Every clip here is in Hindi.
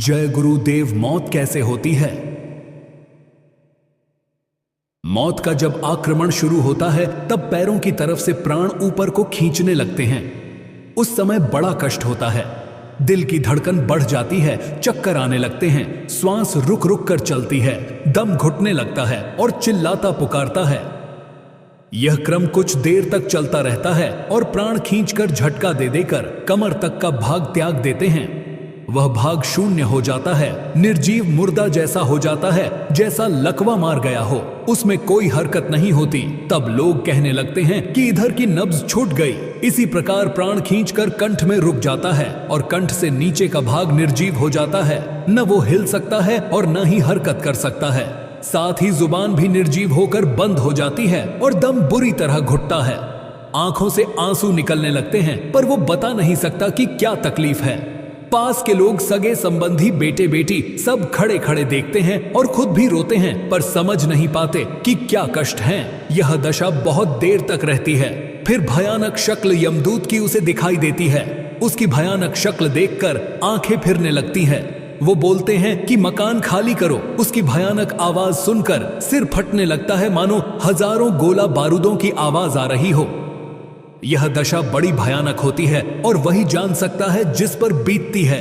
जय गुरुदेव। मौत कैसे होती है? मौत का जब आक्रमण शुरू होता है तब पैरों की तरफ से प्राण ऊपर को खींचने लगते हैं। उस समय बड़ा कष्ट होता है, दिल की धड़कन बढ़ जाती है, चक्कर आने लगते हैं, श्वास रुक रुक कर चलती है, दम घुटने लगता है और चिल्लाता पुकारता है। यह क्रम कुछ देर तक चलता रहता है और प्राण खींचकर झटका दे देकर कमर तक का भाग त्याग देते हैं। वह भाग शून्य हो जाता है, निर्जीव मुर्दा जैसा हो जाता है, जैसा लकवा मार गया हो, उसमें कोई हरकत नहीं होती। तब लोग कहने लगते हैं कि इधर की नब्ज छूट गई। इसी प्रकार प्राण खींचकर कंठ में रुक जाता है और कंठ से नीचे का भाग निर्जीव हो जाता है, न वो हिल सकता है और न ही हरकत कर सकता है। साथ ही जुबान भी निर्जीव होकर बंद हो जाती है और दम बुरी तरह घुटता है। आंखों से आंसू निकलने लगते हैं, पर वो बता नहीं सकता कि क्या तकलीफ है। पास के लोग, सगे संबंधी, बेटे बेटी सब खड़े खड़े देखते हैं और खुद भी रोते हैं, पर समझ नहीं पाते कि क्या कष्ट है। यह दशा बहुत देर तक रहती है। फिर भयानक शक्ल यमदूत की उसे दिखाई देती है। उसकी भयानक शक्ल देखकर आंखें फिरने लगती है। वो बोलते हैं कि मकान खाली करो। उसकी भयानक आवाज सुनकर सिर फटने लगता है, मानो हजारों गोला बारूदों की आवाज आ रही हो। यह दशा बड़ी भयानक होती है और वही जान सकता है जिस पर बीतती है।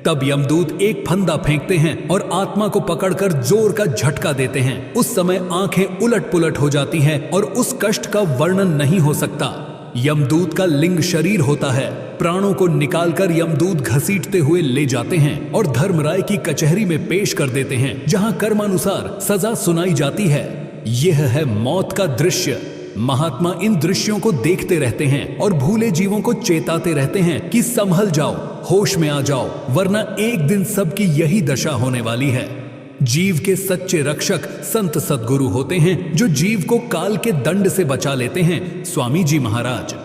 तब यमदूत एक फंदा फेंकते हैं और आत्मा को पकड़कर जोर का झटका देते हैं। उस समय आंखें उलट पुलट हो जाती हैं और उस कष्ट का वर्णन नहीं हो सकता। यमदूत का लिंग शरीर होता है। प्राणों को निकालकर यमदूत घसीटते हुए ले जाते हैं और धर्मराय की कचहरी में पेश कर देते हैं, जहां कर्मानुसार सजा सुनाई जाती है। यह है मौत का दृश्य। महात्मा इन दृश्यों को देखते रहते हैं और भूले जीवों को चेताते रहते हैं कि संभल जाओ, होश में आ जाओ, वरना एक दिन सबकी यही दशा होने वाली है। जीव के सच्चे रक्षक संत सद्गुरु होते हैं, जो जीव को काल के दंड से बचा लेते हैं। स्वामी जी महाराज।